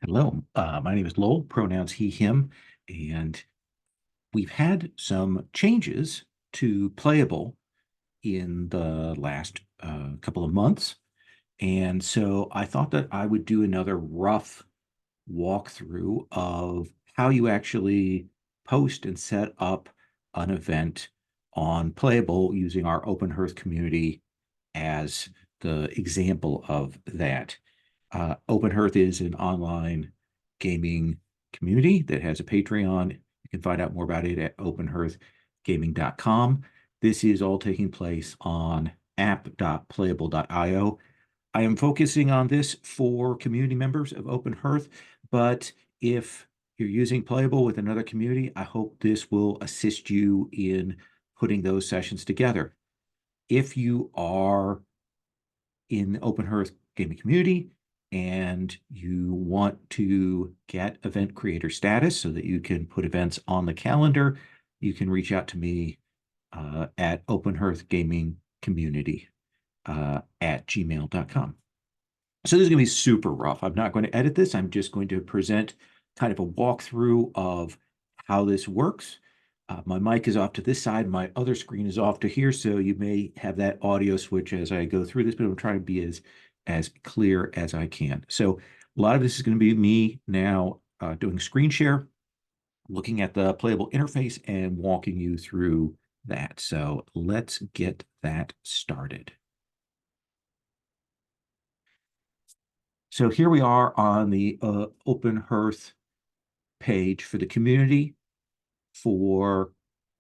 Hello, my name is Lowell, pronouns he, him, and we've had some changes to Playable in the last couple of months. And so I thought that I would do another rough walkthrough of how you actually post and set up an event on Playable using our Open Hearth community as the example of that. Open Hearth is an online gaming community that has a Patreon. You can find out more about it at openhearthgaming.com. This is all taking place on app.playable.io. I am focusing on this for community members of Open Hearth, but if you're using Playable with another community, I hope this will assist you in putting those sessions together. If you are in the Open Hearth gaming community and you want to get event creator status so that you can put events on the calendar, you can reach out to me at Open Hearth Gaming Community at gmail.com. So this is going to be super rough. I'm not going to edit this. I'm just going to present kind of a walkthrough of how this works. My mic is off to this side. My other screen is off to here, so you may have that audio switch as I go through this, but I'm trying to be as clear as I can. So a lot of this is going to be me now doing screen share, looking at the Playable interface and walking you through that. So let's get that started. So here we are on the Open Hearth page for the community for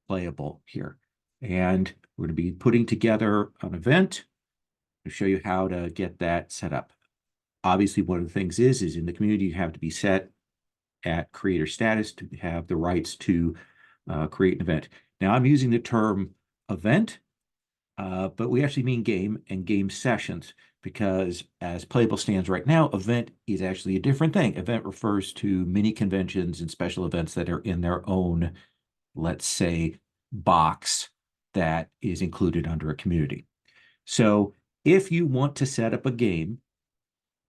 Playable here. And we're going to be putting together an event to show you how to get that set up. Obviously, one of the things is in the community, you have to be set at creator status to have the rights to create an event. Now, I'm using the term event, but we actually mean game and game sessions because as Playable stands right now, event is actually a different thing. Event refers to mini conventions and special events that are in their own, let's say, box that is included under a community. So if you want to set up a game,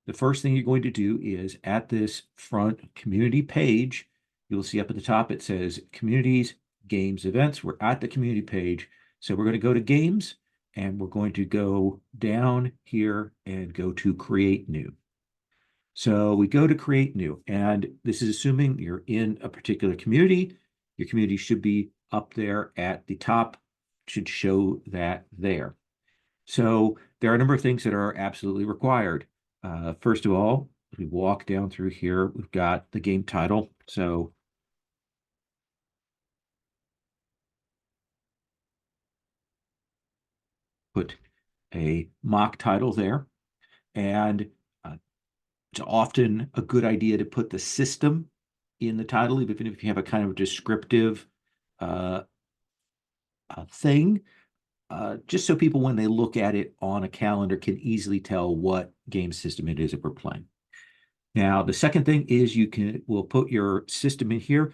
the first thing you're going to do is at this front community page, you'll see up at the top, it says communities, games, events. We're at the community page. So we're going to go to games and we're going to go down here and go to create new. So we go to create new, and this is assuming you're in a particular community. Your community should be up there at the top, should show that there. So there are a number of things that are absolutely required. First of all, if we walk down through here, we've got the game title. So put a mock title there. And it's often a good idea to put the system in the title, even if you have a kind of descriptive thing, just so people, when they look at it on a calendar, can easily tell what game system it is that we're playing. Now, the second thing is we'll put your system in here.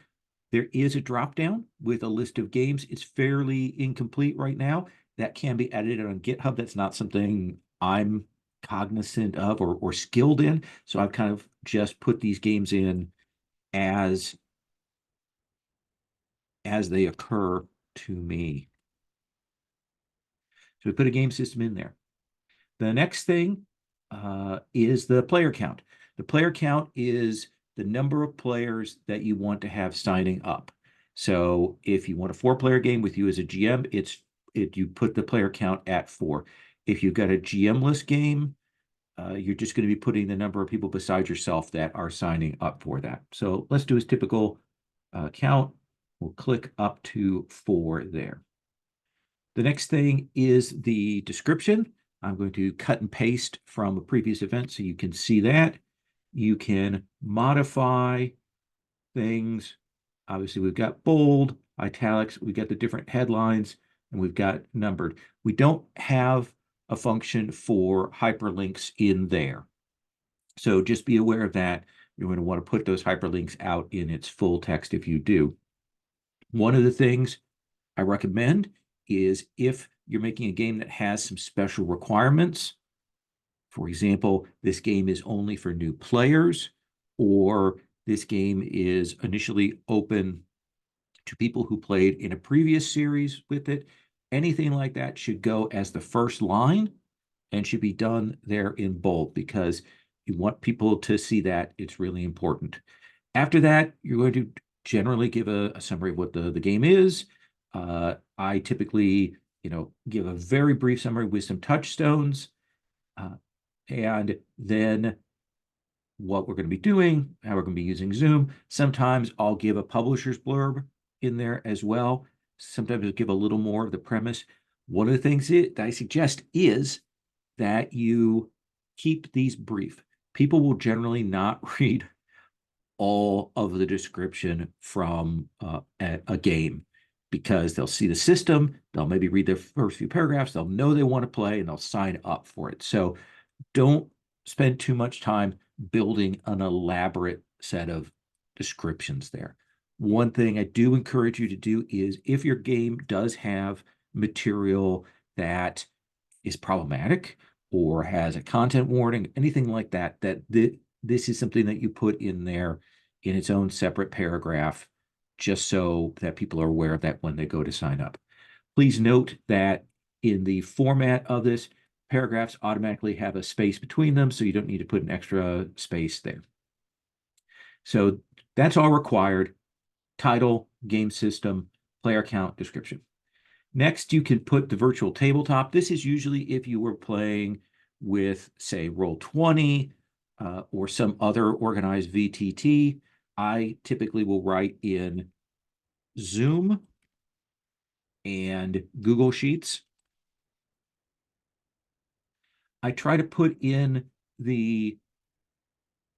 There is a drop down with a list of games. It's fairly incomplete right now. That can be edited on GitHub. That's not something I'm cognizant of or skilled in. So I've kind of just put these games in as they occur to me. So we put a game system in there. The next thing is the player count. The player count is the number of players that you want to have signing up. So if you want a 4-player game with you as a GM, you put the player count at 4. If you've got a GM-less game, you're just going to be putting the number of people besides yourself that are signing up for that. So let's do a typical count. We'll click up to 4 there. The next thing is the description. I'm going to cut and paste from a previous event so you can see that. You can modify things. Obviously, we've got bold, italics, we've got the different headlines, and we've got numbered. We don't have a function for hyperlinks in there. So just be aware of that. You're going to want to put those hyperlinks out in its full text if you do. One of the things I recommend is if you're making a game that has some special requirements. For example, this game is only for new players, or this game is initially open to people who played in a previous series with it. Anything like that should go as the first line and should be done there in bold because you want people to see that. It's really important. After that, you're going to generally give a summary of what the game is. I typically, give a very brief summary with some touchstones, uh, and then what we're going to be doing, how we're going to be using Zoom. Sometimes I'll give a publisher's blurb in there as well. Sometimes I'll give a little more of the premise. One of the things that I suggest is that you keep these brief. People will generally not read all of the description from a game because they'll see the system, they'll maybe read the first few paragraphs, they'll know they want to play, and they'll sign up for it. So don't spend too much time building an elaborate set of descriptions there. One thing I do encourage you to do is if your game does have material that is problematic or has a content warning, anything like that, this is something that you put in there in its own separate paragraph, just so that people are aware of that when they go to sign up. Please note that in the format of this, paragraphs automatically have a space between them, so you don't need to put an extra space there. So that's all required: title, game system, player count, description. Next, you can put the virtual tabletop. This is usually if you were playing with, say, Roll20 or some other organized VTT. I typically will write in Zoom and Google Sheets. I try to put in the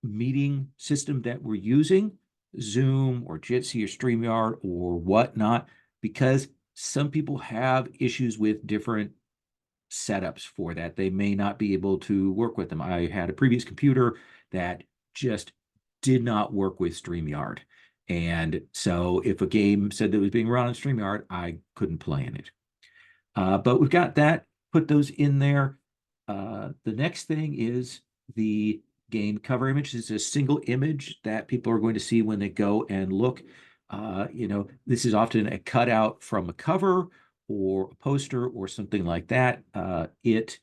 meeting system that we're using, Zoom or Jitsi or StreamYard or whatnot, because some people have issues with different setups for that. They may not be able to work with them. I had a previous computer that just did not work with StreamYard. And so if a game said that it was being run on StreamYard, I couldn't play in it. But we've got that, put those in there. The next thing is the game cover image. This is a single image that people are going to see when they go and look. This is often a cutout from a cover or a poster or something like that. It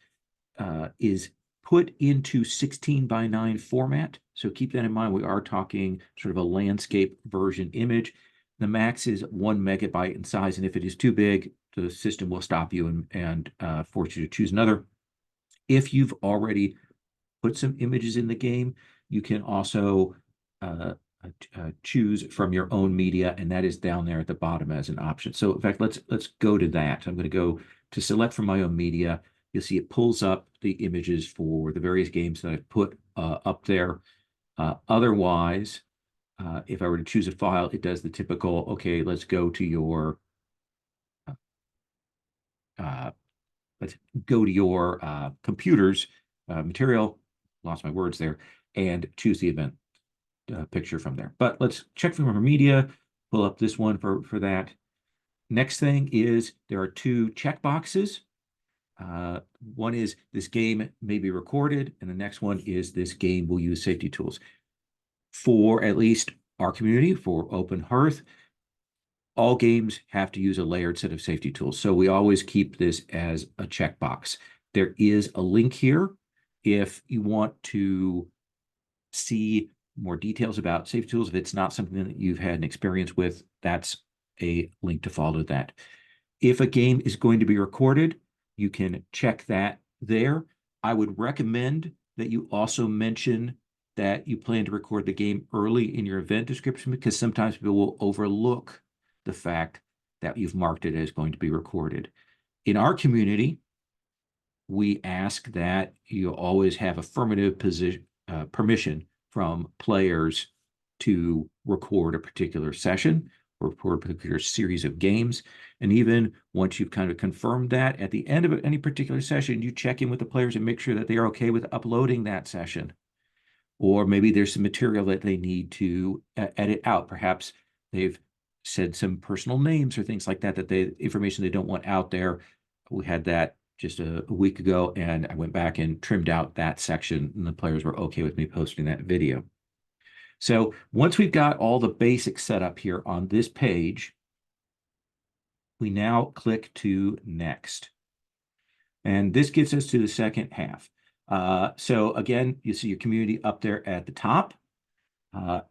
is put into 16:9 format. So keep that in mind. We are talking sort of a landscape version image. The max is 1 MB in size, and if it is too big, the system will stop you and force you to choose another. If you've already put some images in the game, you can also choose from your own media, and that is down there at the bottom as an option. So in fact, let's go to that. I'm going to go to select from my own media. You'll see it pulls up the images for the various games that I've put up there. Otherwise, if I were to choose a file, it does the typical, okay, let's go to your computer's material, lost my words there, and choose the event picture from there. But let's check from our media, pull up this one for that. Next thing is there are two checkboxes. One is this game may be recorded, and the next one is this game will use safety tools. For at least our community, for Open Hearth, all games have to use a layered set of safety tools. So we always keep this as a checkbox. There is a link here if you want to see more details about safety tools. If it's not something that you've had an experience with, that's a link to follow that. If a game is going to be recorded, you can check that there. I would recommend that you also mention that you plan to record the game early in your event description, because sometimes people will overlook the fact that you've marked it as going to be recorded. In our community, we ask that you always have affirmative permission from players to record a particular session or record a particular series of games. And even once you've kind of confirmed that, at the end of any particular session, you check in with the players and make sure that they are okay with uploading that session. Or maybe there's some material that they need to edit out. Perhaps they've said some personal names or things like that, information they don't want out there. We had that just a week ago, and I went back and trimmed out that section, and the players were okay with me posting that video. So once we've got all the basics set up here on this page, we now click to next. And this gets us to the second half. So again, you see your community up there at the top.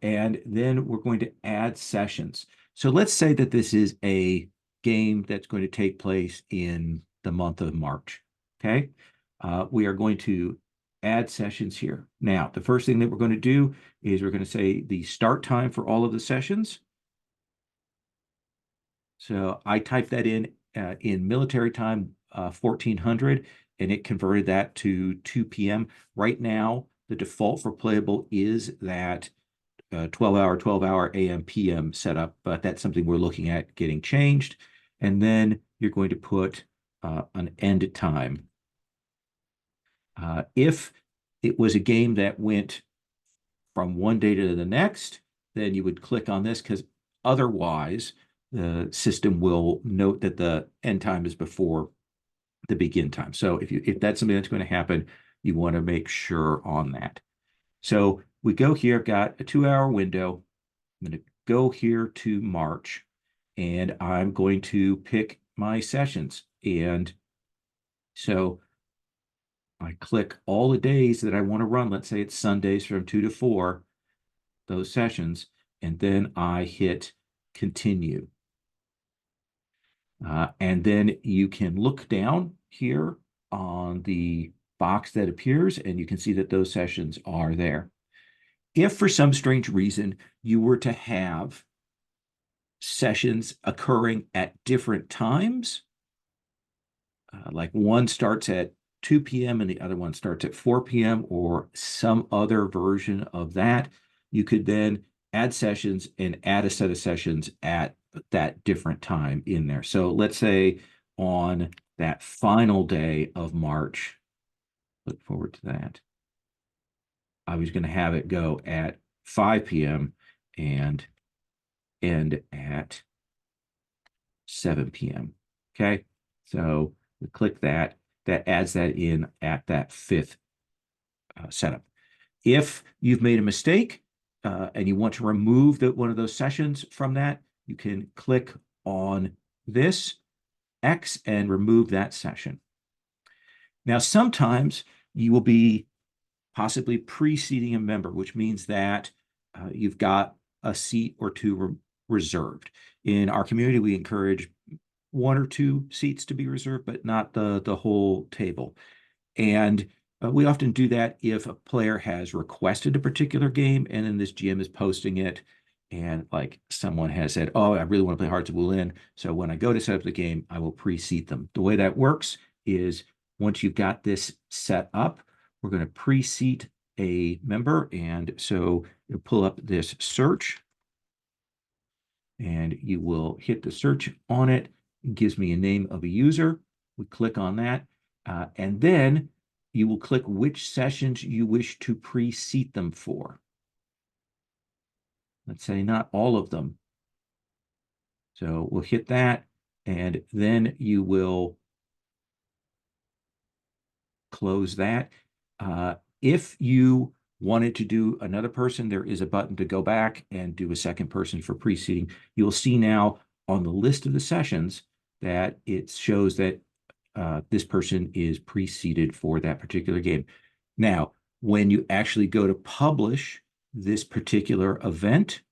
And then we're going to add sessions. So let's say that this is a game that's going to take place in the month of March. Okay. We are going to add sessions here. Now, the first thing that we're going to do is we're going to say the start time for all of the sessions. So I typed that in military time, 1400, and it converted that to 2 p.m. Right now, the default for Playabl is that 12-hour AM, PM setup, but that's something we're looking at getting changed. And then you're going to put an end time. If it was a game that went from one day to the next, then you would click on this, because otherwise the system will note that the end time is before the begin time. So if that's something that's going to happen, you want to make sure on that. So we go here, got a 2-hour window. I'm going to go here to March, and I'm going to pick my sessions. And so I click all the days that I want to run. Let's say it's Sundays from 2 to 4, those sessions, and then I hit continue. And then you can look down here on the box that appears, and you can see that those sessions are there. If for some strange reason you were to have sessions occurring at different times, like one starts at 2 p.m. and the other one starts at 4 p.m. or some other version of that, you could then add sessions and add a set of sessions at that different time in there. So let's say on that final day of March, look forward to that, I was going to have it go at 5 p.m. and end at 7 p.m. Okay, so we click that. That adds that in at that fifth setup. If you've made a mistake and you want to remove one of those sessions from that, you can click on this X and remove that session. Now, sometimes you will be possibly preceding a member, which means that you've got a seat or two reserved. In our community, we encourage 1 or 2 seats to be reserved, but not the whole table. And we often do that if a player has requested a particular game, and then this GM is posting it, and like someone has said, oh, I really want to play Hearts of Wulin, so when I go to set up the game, I will pre-seat them. The way that works is once you've got this set up, we're going to pre-seat a member, and so you pull up this search, and you will hit the search on it. It gives me a name of a user. We click on that, and then you will click which sessions you wish to pre-seat them for. Let's say not all of them. So we'll hit that, and then you will close that. If you wanted to do another person, there is a button to go back and do a second person for pre-seating. You'll see now on the list of the sessions that it shows that this person is pre-seated for that particular game. Now, when you actually go to publish this particular event,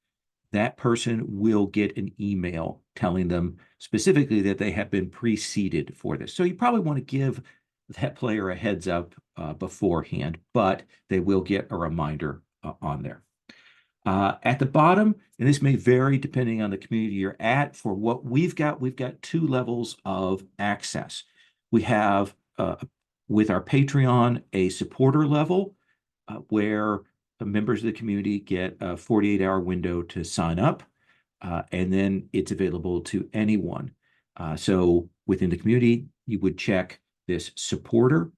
that person will get an email telling them specifically that they have been pre-seated for this. So you probably want to give that player a heads up beforehand, but they will get a reminder on there. At the bottom, and this may vary depending on the community you're at, for what we've got 2 levels of access. We have, with our Patreon, a supporter level where members of the community get a 48-hour window to sign up, and then it's available to anyone. So within the community, you would check this supporter,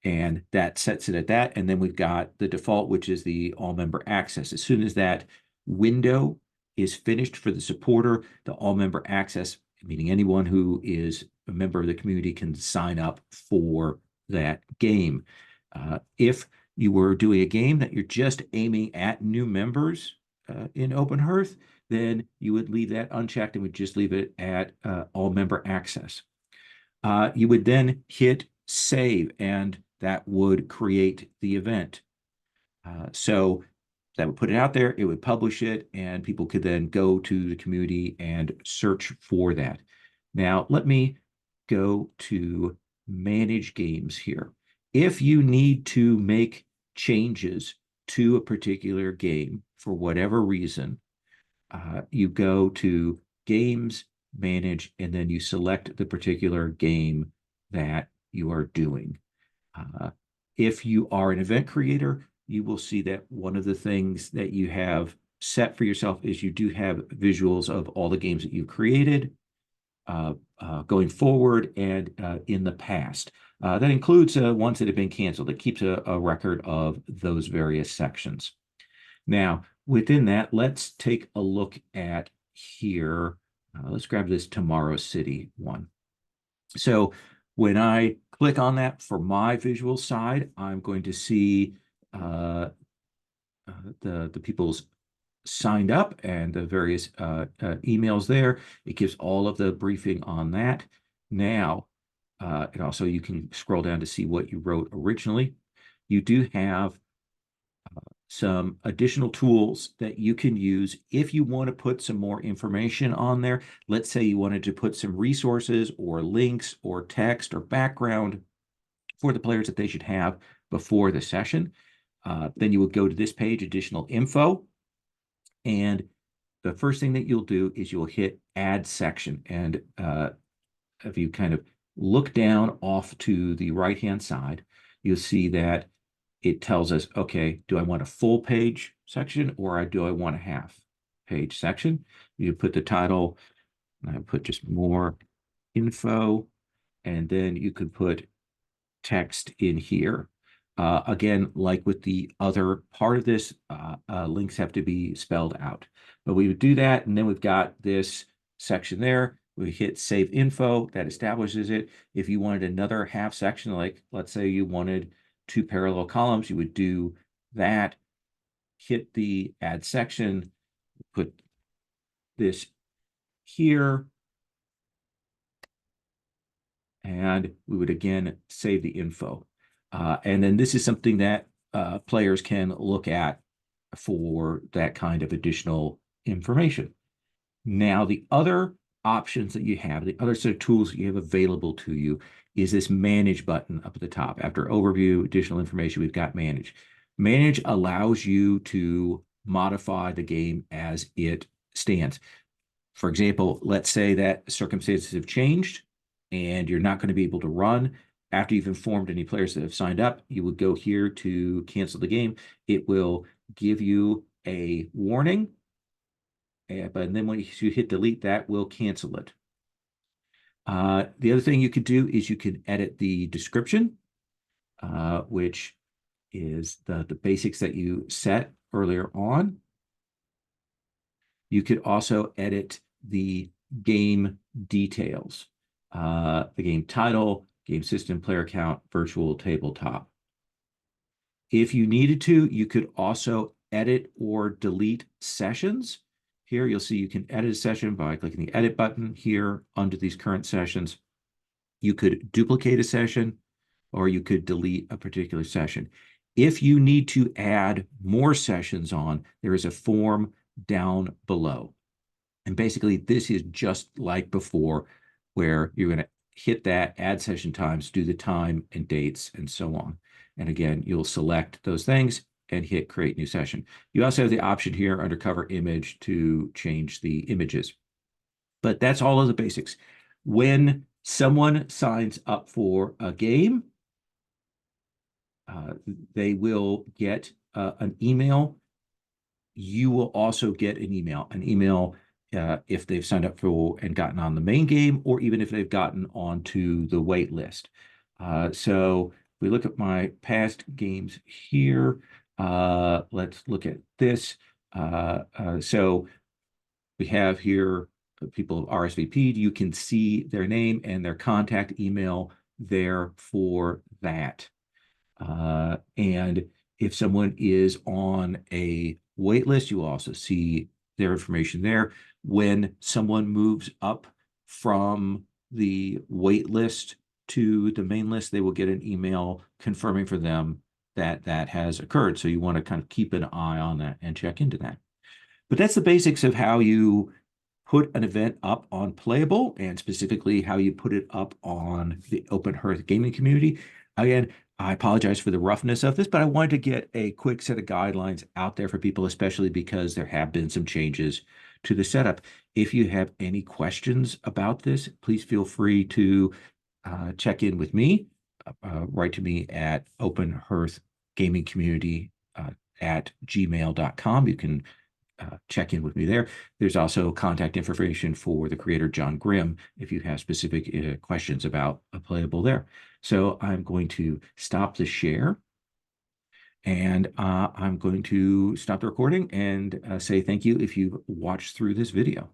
and that sets it at that. And then we've got the default, which is the all member access. As soon as that window is finished for the supporter, the all member access, meaning anyone who is a member of the community, can sign up for that game. If you were doing a game that you're just aiming at new members in Open Hearth, then you would leave that unchecked and would just leave it at all member access. You would then hit save, and that would create the event. So that would put it out there, it would publish it, and people could then go to the community and search for that. Now, let me go to manage games here. If you need to make changes to a particular game for whatever reason, you go to games, manage, and then you select the particular game that you are doing. Uh, if you are an event creator, you will see that one of the things that you have set for yourself is you do have visuals of all the games that you've created going forward and in the past. That includes ones that have been canceled. It keeps a record of those various sections. Now, within that, let's take a look at here. Let's grab this Tomorrow City one. So when I click on that for my visual side, I'm going to see the people's signed up and the various emails there. It gives all of the briefing on that. Now, and also you can scroll down to see what you wrote originally. You do have some additional tools that you can use if you want to put some more information on there. Let's say you wanted to put some resources or links or text or background for the players that they should have before the session. Then you would go to this page, additional info, and the first thing that you'll do is you'll hit add section. And if you kind of look down off to the right-hand side, you'll see that it tells us, okay, do I want a full page section or do I want a half page section? You put the title, and I put just more info, and then you could put text in here. Again, like with the other part of this, links have to be spelled out. But we would do that, and then we've got this section there. We hit save info, that establishes it. If you wanted another half section, like let's say you wanted 2 parallel columns, you would do that, hit the add section, put this here, and we would again save the info. And then this is something that players can look at for that kind of additional information. Now, the other options that you have, the other set of tools that you have available to you is this manage button up at the top. After overview, additional information, we've got manage. Manage allows you to modify the game as it stands. For example, let's say that circumstances have changed and you're not going to be able to run. After you've informed any players that have signed up, you would go here to cancel the game. It will give you a warning, but then when you hit delete, that will cancel it. The other thing you could do is you can edit the description, which is the basics that you set earlier on. You could also edit the game details, the game title, game system, player count, virtual tabletop. If you needed to, you could also edit or delete sessions. Here you'll see you can edit a session by clicking the edit button here under these current sessions. You could duplicate a session or you could delete a particular session. If you need to add more sessions on, there is a form down below. And basically, this is just like before, where you're going to hit that, add session times, do the time and dates, and so on. And again, you'll select those things and hit create new session. You also have the option here under cover image to change the images. But that's all of the basics. When someone signs up for a game, they will get an email. You will also get an email if they've signed up for and gotten on the main game, or even if they've gotten onto the wait list. So if we look at my past games here, let's look at this. So we have here people of RSVP'd. You can see their name and their contact email there for that. And If someone is on a wait list, you will also see their information there. When someone moves up from the wait list to the main list, they will get an email confirming for them that that has occurred. So you want to kind of keep an eye on that and check into that. But that's the basics of how you put an event up on Playabl, and specifically how you put it up on the Open Hearth gaming community. Again, I apologize for the roughness of this, but I wanted to get a quick set of guidelines out there for people, especially because there have been some changes to the setup. If you have any questions about this, please feel free to check in with me. Write to me at Open Hearth Gaming Community at gmail.com. You can check in with me there. There's also contact information for the creator, John Grimm, if you have specific questions about a Playabl there. So I'm going to stop the share, and I'm going to stop the recording and say thank you if you've watched through this video.